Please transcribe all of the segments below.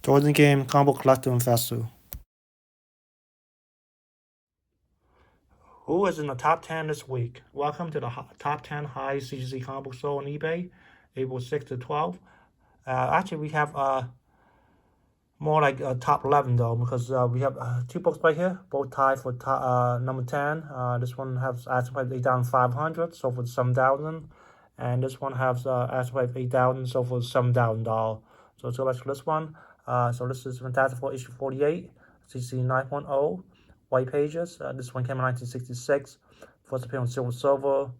Jordan Game Combo Collector Investor. Who is in the top 10 this week? Welcome to the top 10 high CGC comic book sold on eBay, April 6 to 12. Actually, we have more like top 11 though, because we have two books right here, both tied for number 10. This one has asking price 8,500, so for 7,000, and this one has asking price 8,000, so for $7,000. So let's go back to this one. So this is Fantastic Four issue 48, CC 9.0, white pages. This one came in 1966. First appearance on Silver.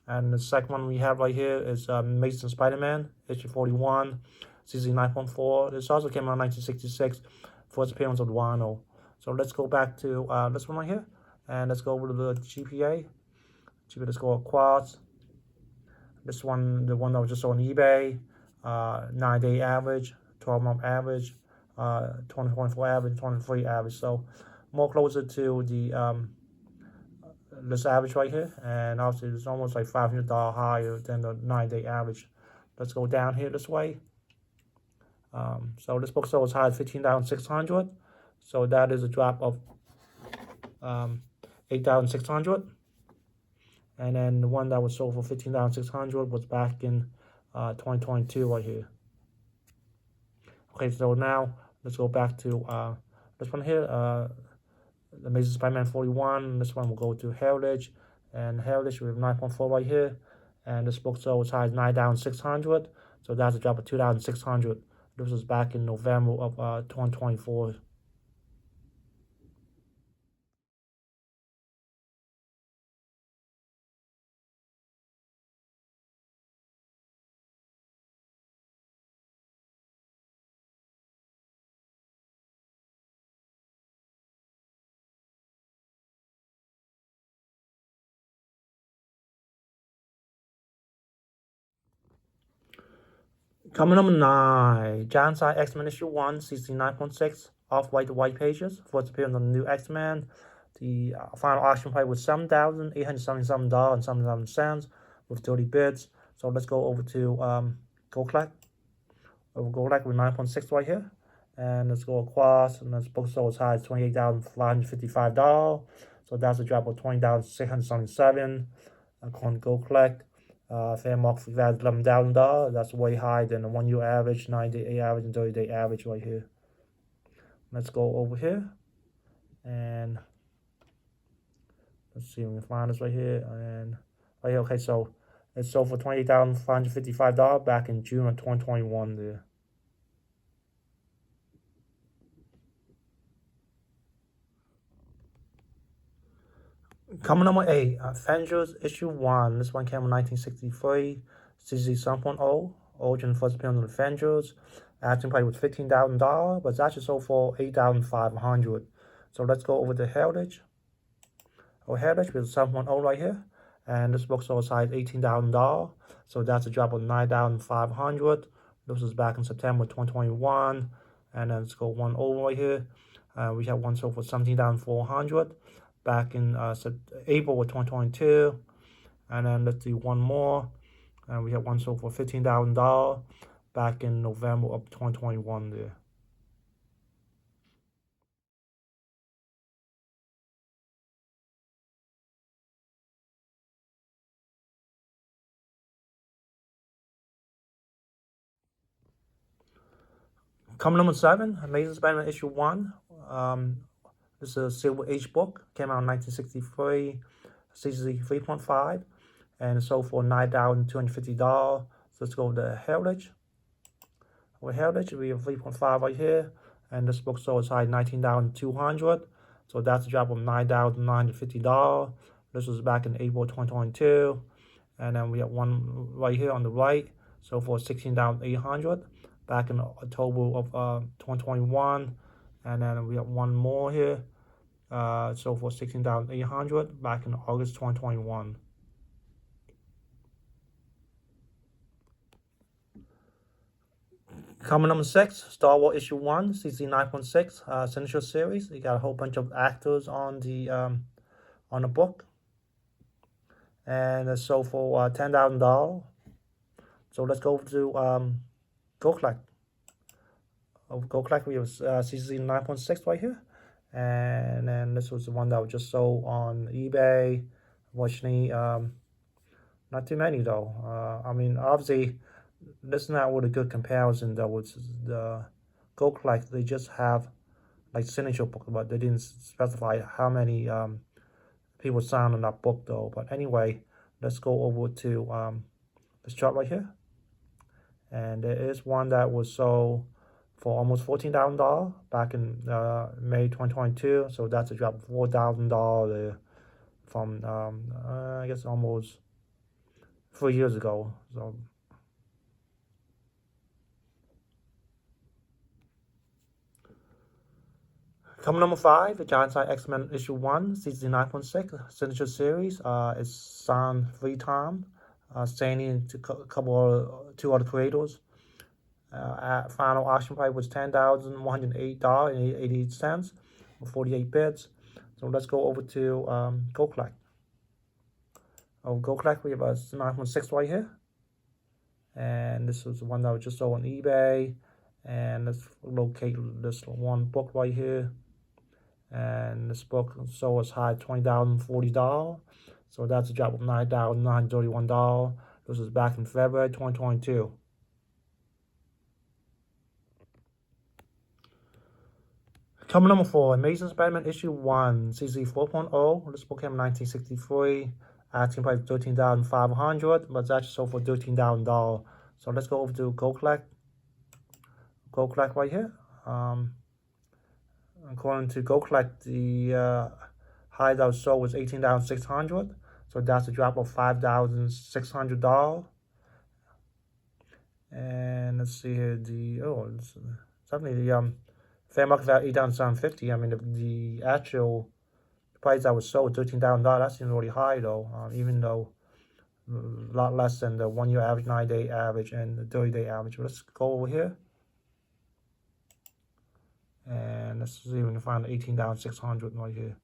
And the second one we have right here is Amazing Spider-Man, issue 41, CC 9.4. This also came out in 1966, first appearance of Wano. So let's go back to this one right here, and let's go over to the GPA. Let's go across. This one, the one that was just on eBay, 9-day average, 12-month average, 2024 average, 23 average. So more closer to the this average right here, and obviously it's almost like $500 higher than the 9-day average. Let's go down here this way. So this book sold as high as 15,600, so that is a drop of 8,600. And then the one that was sold for 15,600 was back in 2022 right here. Okay, so now let's go back to this one here, the Amazing Spider-Man 41. This one will go to Heritage, and Heritage we have 9.4 right here, and this book sold as high as 9,600, so that's a drop of 2,600. This was back in November of 2024. Coming number 9, John Side X-Men issue 1, CC 9.6, off-white to white pages. First appearance on the new X-Men. The final auction price was $7,877.77 with 30 bids. So let's go over to Go Collect. Go Collect with 9.6 right here. And let's go across, and this book sold as high as $28,555. So that's a drop of $20,677. According to Go Collect. Fair market value $11,000. That's way higher than the 1-year average, 9-day average, and 30-day average right here. Let's go over here, and let's see if we can find this right here. And right here, okay, so it sold for $28,555 back in June of 2021 there. Coming number 8, Avengers issue 1. This one came in 1963. CZ 7.0. Origin first appearance of Avengers. Asking price was $15,000, but it's actually sold for $8,500. So let's go over to Heritage. Heritage with 7.0 right here. And this book sold size $18,000. So that's a drop of $9,500. This was back in September 2021. And then let's go one over right here. We have one sold for $17,400. Back in April of 2022, and then let's do one more, and we have one sold for $15,000 back in November of 2021 there. Coming number 7, Amazing Spider-Man issue 1. This is a Silver Age book, came out in 1963, CC 3.5, and it sold for $9,250. So let's go to Heritage. With Heritage, we have 3.5 right here, and this book sold as high as $19,200. So that's a drop of $9,950. This was back in April 2022, and then we have one right here on the right, so for $16,800 back in October of 2021, and then we have one more here. So for $16,800 back in August 2021. Coming number 6, Star Wars issue 1, CC 9.6, Signature Series. You got a whole bunch of actors on the book, and it's sold for $10,000. So let's go to Go Collect. of Gold Collect. We have CGC 9.6 right here. And then this was the one that was just sold on eBay. Unfortunately, not too many though. I mean, obviously, this is not really a good comparison though. With the Gold Collect, they just have like signature book, but they didn't specify how many people signed on that book though. But anyway, let's go over to this chart right here. And there is one that was sold for almost $14,000 back in May 2022. So that's a drop of $4,000 from I guess almost 3 years ago. So coming number 5, the Giant Size X-Men issue 1, CGC 9.6 signature series. It's signed 3 times, standing to two other creators. At final auction price was $10,108.88 for 48 bids. So let's go over to Gold Collect. Gold Collect, we have a 9.6 right here. And this is the one that was just sold on eBay. And let's locate this one book right here. And this book sold as high as $20,040. So that's a drop of $9,931. This was back in February 2022. Coming number 4, Amazing Spider-Man issue 1, CGC 4.0. This book came in 1963. Asking price $13,500, but it's actually sold for $13,000. So let's go over to Gold Collect. Gold Collect right here. According to Gold Collect, the high that was sold was $18,600. So that's a drop of $5,600. And let's see here, it's definitely the fair market value $8,750. I mean, the actual price that was sold $13,000. That seems really high though, even though a lot less than the 1 year average, 9-day average, and the 30-day average. Let's go over here. And let's see if we can find the 18,600 right here.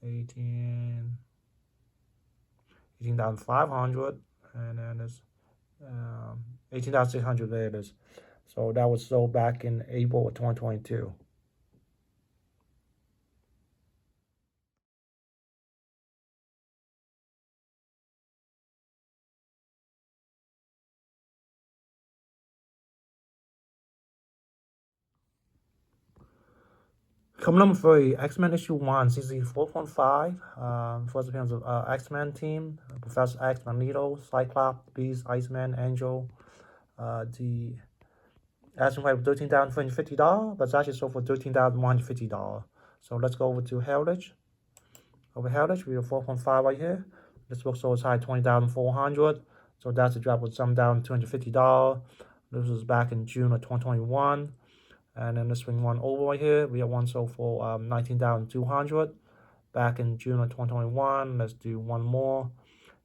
18,500, and then there's 18,600. There it is. So that was sold back in April of 2022. Coming number 3, X-Men issue 1, CGC 4.5. First appearance of X-Men team, Professor X, Magneto, Cyclops, Beast, Iceman, Angel. The asking price was $13,350, but it's actually sold for $13,150. So let's go over to Heritage. Over Heritage, we have 4.5 right here. This book sold as high $20,400. So that's a drop of $7,250. This was back in June of 2021. And then let's swing one over right here. We have one sold for $19,200 back in June of 2021. Let's do one more.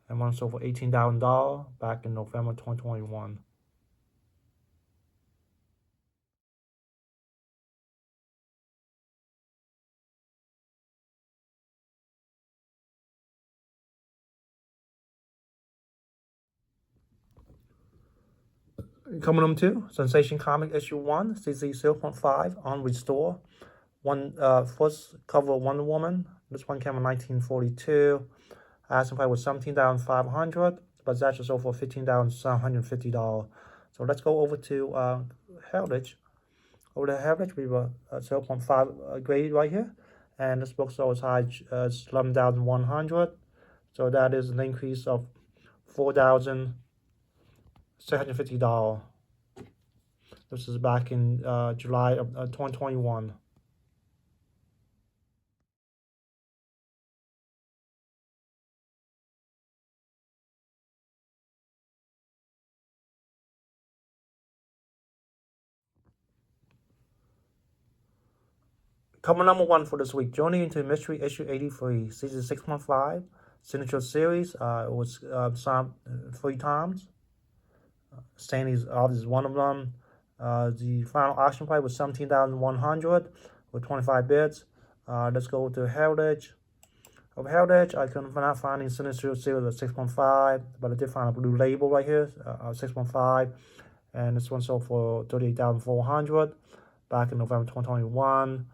And one sold for $18,000 back in November 2021. Coming number 2, Sensation Comic issue 1, CC 0.5 on Restore. First cover of Wonder Woman. This one came in 1942. Asking price was $17,500, but it's actually sold for $15,750. So let's go over to Heritage. Over to Heritage, we have a 0.5 grade right here. And this book sold as high as $11,100. So that is an increase of $4,650. This is back in July of 2021. Coming number 1 for this week, Journey into Mystery issue 83, season 6.5, signature series. It was signed 3 times. Stanley's obviously one of them. The final auction price was $17,100 with 25 bids. Let's go to Heritage. Over Heritage, I could not find any signature series at 6.5, but I did find a blue label right here, 6.5, and this one sold for $38,400. back in November 2021.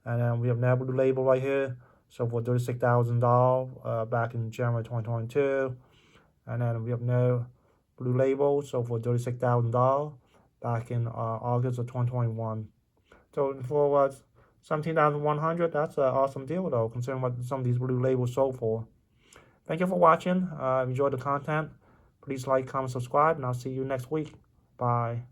And then we have another blue label right here. So for $36,000 back in January 2022. And then we have no blue label. So for $36,000 back in August of 2021. So for 17,100, that's an awesome deal though, considering what some of these blue labels sold for. Thank you for watching. Enjoy the content. Please like, comment, subscribe, and I'll see you next week. Bye.